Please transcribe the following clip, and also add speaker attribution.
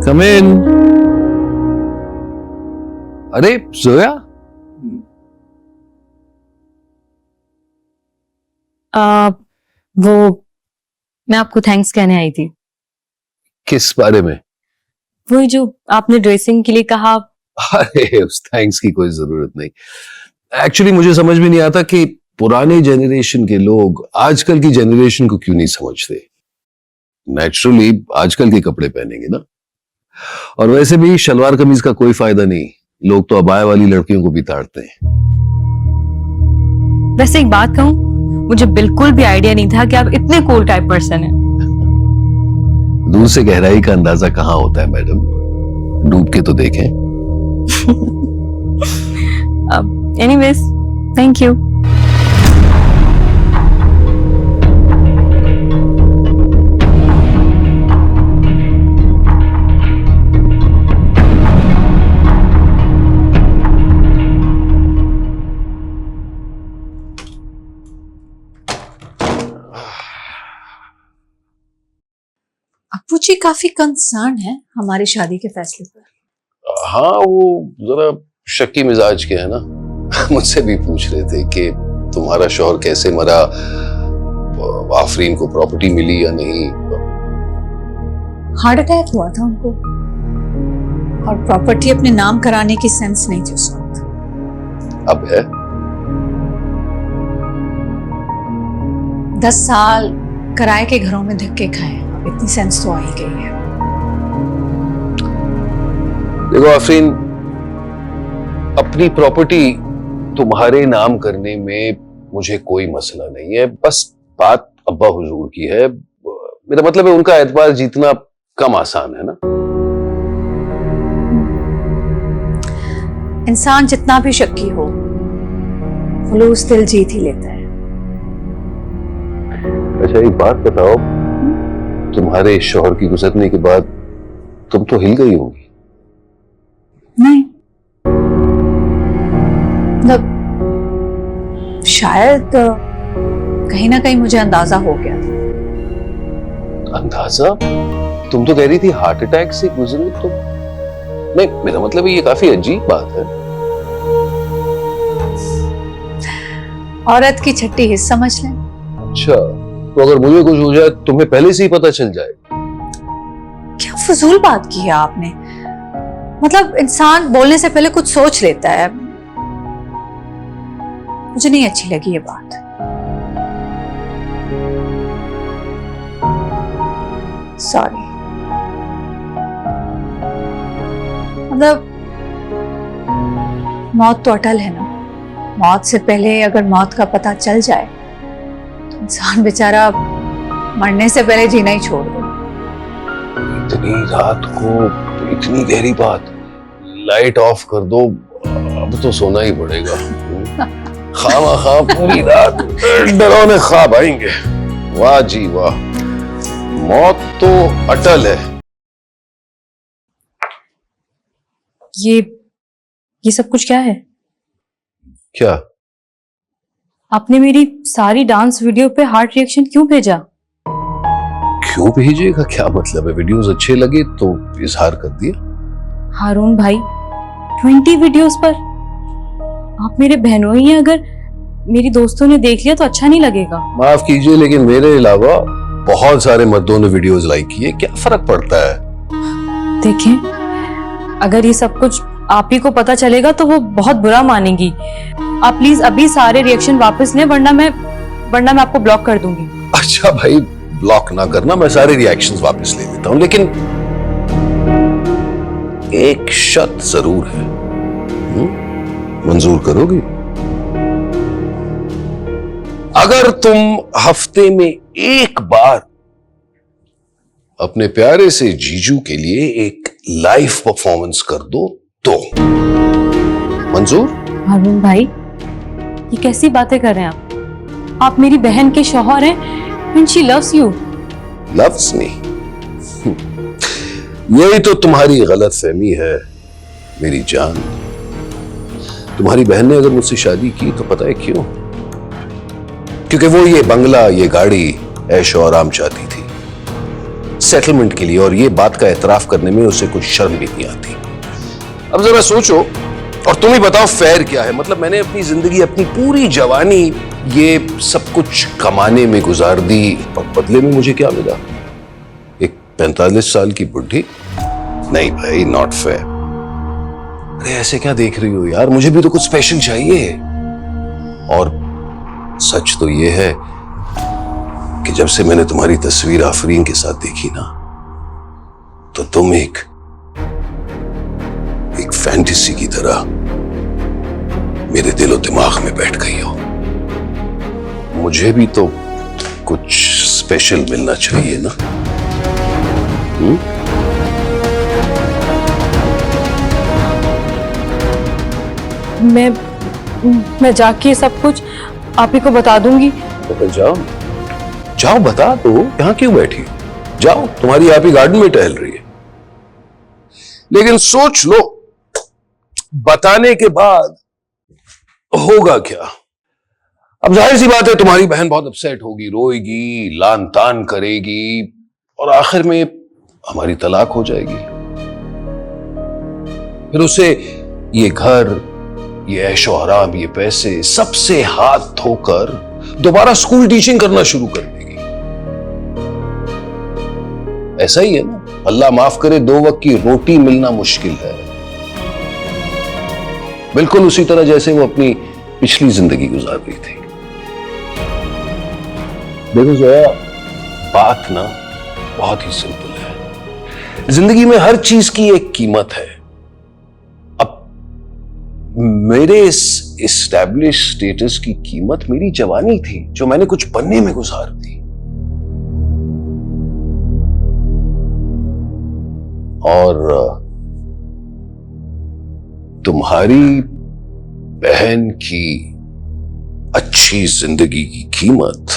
Speaker 1: कम इन। अरे जोया,
Speaker 2: वो मैं आपको थैंक्स कहने आई थी।
Speaker 1: किस बारे में?
Speaker 2: वही जो आपने ड्रेसिंग के लिए कहा।
Speaker 1: अरे उस थैंक्स की कोई जरूरत नहीं। एक्चुअली मुझे समझ में नहीं आता कि पुराने जनरेशन के लोग आजकल की जनरेशन को क्यों नहीं समझते। नेचुरली आजकल के कपड़े पहनेंगे ना, और वैसे भी शलवार कमीज का कोई फायदा नहीं, लोग तो अबाया वाली लड़कियों को भी ताड़ते हैं।
Speaker 2: वैसे एक बात कहूं, मुझे बिल्कुल भी आइडिया नहीं था कि आप इतने कूल टाइप पर्सन हैं।
Speaker 1: दूर से गहराई का अंदाजा कहाँ होता है मैडम, डूब के तो देखें।
Speaker 2: Anyways, thank you.
Speaker 3: Appu ji काफी कंसर्न है हमारी शादी के फैसले पर।
Speaker 1: हाँ, वो जरा शक्की मिजाज के है ना। मुझसे भी पूछ रहे थे कि तुम्हारा शौहर कैसे मरा, आफरीन को प्रॉपर्टी मिली या नहीं।
Speaker 3: हार्ट अटैक हुआ था उनको, और प्रॉपर्टी अपने नाम कराने की सेंस नहीं थी उस वक्त।
Speaker 1: अब है?
Speaker 3: 10 साल किराए के घरों में धक्के खाए, अब इतनी सेंस तो आ ही गई है।
Speaker 1: देखो आफरीन, अपनी प्रॉपर्टी तुम्हारे नाम करने में मुझे कोई मसला नहीं है, बस बात अब्बा हुजूर की है। मेरा मतलब है उनका एतबार जीतना कम आसान है ना।
Speaker 3: इंसान जितना भी शक्की हो, खुलूस दिल जीत ही लेता है।
Speaker 1: अच्छा एक बात बताओ, तुम्हारे शौहर की गुजरने के बाद तुम तो हिल गई होगी।
Speaker 3: नहीं, मतलब शायद कहीं ना कहीं मुझे अंदाजा हो गया था।
Speaker 1: अंदाजा? तुम तो कह रही थी हार्ट अटैक से गुजरी तुम। नहीं, मेरा मतलब ये काफी अजीब बात है।
Speaker 3: औरत की छठी हिस्स समझ लें।
Speaker 1: अच्छा, तो अगर मुझे कुछ हो जाए तुम्हें पहले से ही पता चल जाए?
Speaker 3: क्या फजूल बात की है आपने। मतलब इंसान बोलने से पहले कुछ सोच लेता है। मुझे नहीं अच्छी लगी ये बात। सॉरी। मतलब मौत तो अटल है ना। मौत से पहले अगर मौत का पता चल जाए तो इंसान बेचारा मरने से पहले जीना ही छोड़ दे।
Speaker 1: इतनी रात को इतनी गहरी बात। लाइट ऑफ कर दो, अब तो सोना ही पड़ेगा। खामा पूरी रात डरावने ख्वाब आएंगे। वाह जी वाह, मौत तो अटल है।
Speaker 2: ये सब कुछ क्या है?
Speaker 1: क्या?
Speaker 2: आपने मेरी सारी डांस वीडियो पे हार्ट रिएक्शन क्यों भेजा?
Speaker 1: क्यों भेजेगा, क्या मतलब है? वीडियोस अच्छे लगे तो इजहार कर दिया।
Speaker 2: हारून भाई, 20 वीडियोस पर आप मेरे बहनों ही हैं। अगर मेरी दोस्तों ने देख लिया तो अच्छा नहीं लगेगा।
Speaker 1: माफ कीजिए, लेकिन मेरे अलावा बहुत सारे मर्दों ने वीडियोस लाइक किए, क्या फर्क पड़ता है?
Speaker 2: देखें, अगर ये सब कुछ आप ही को पता चलेगा तो वो बहुत बुरा मानेंगी। आप प्लीज अभी सारे रिएक्शन वापस लें, वरना मैं आपको ब्लॉक कर दूंगी।
Speaker 1: अच्छा भाई, ब्लॉक ना करना, मैं सारे रिएक्शंस वापस ले लेता हूं, लेकिन एक शर्त जरूर है। मंजूर करोगी? अगर तुम हफ्ते में एक बार अपने प्यारे से जीजू के लिए एक लाइव परफॉर्मेंस कर दो तो मंजूर?
Speaker 2: हारून भाई, ये कैसी बातें कर रहे हैं आप? आप मेरी बहन के शौहर हैं and she loves you।
Speaker 1: Loves me? यही तो तुम्हारी गलत फहमी है मेरी जान। तुम्हारी बहन ने अगर मुझसे शादी की तो पता है क्यों? क्योंकि वो ये बंगला, ये गाड़ी, ऐशो आराम चाहती थी। सेटलमेंट के लिए, और ये बात का एतराफ करने में उसे कुछ शर्म भी नहीं आती। अब जरा सोचो और तुम ही बताओ फेयर क्या है। मतलब मैंने अपनी जिंदगी, अपनी पूरी जवानी ये सब कुछ कमाने में गुजार दी, और बदले में मुझे क्या मिला? एक 45 साल की बुढ़ी? नहीं भाई, नॉट फेयर। अरे ऐसे क्या देख रही हो यार, मुझे भी तो कुछ स्पेशल चाहिए। और सच तो ये है कि जब से मैंने तुम्हारी तस्वीर आफरीन के साथ देखी ना, तो तुम एक फैंटेसी की तरह मेरे दिलो दिमाग में बैठ गई हो। मुझे भी तो कुछ स्पेशल मिलना चाहिए ना।
Speaker 2: मैं जाके सब कुछ आप ही को बता दूंगी।
Speaker 1: तो जाओ जाओ, बता दो। यहां क्यों बैठी? जाओ, तुम्हारी आप ही गार्डन में टहल रही है। लेकिन सोच लो, बताने के बाद होगा क्या? अब जाहिर सी बात है, तुम्हारी बहन बहुत अपसेट होगी, रोएगी, लान तान करेगी, और आखिर में हमारी तलाक हो जाएगी। फिर उसे ये घर, ये ऐशो आराम, ये पैसे, सबसे हाथ धोकर दोबारा स्कूल टीचिंग करना शुरू कर देगी। ऐसा ही है ना, अल्लाह माफ करे, 2 वक्त की रोटी मिलना मुश्किल है। बिल्कुल उसी तरह जैसे वो अपनी पिछली जिंदगी गुजार रही थी। देखो जोया, बात ना बहुत ही सिंपल है। जिंदगी में हर चीज की एक कीमत है। अब मेरे इस एस्टैब्लिश स्टेटस की कीमत मेरी जवानी थी, जो मैंने कुछ बनने में गुजार दी। और तुम्हारी बहन की अच्छी जिंदगी की कीमत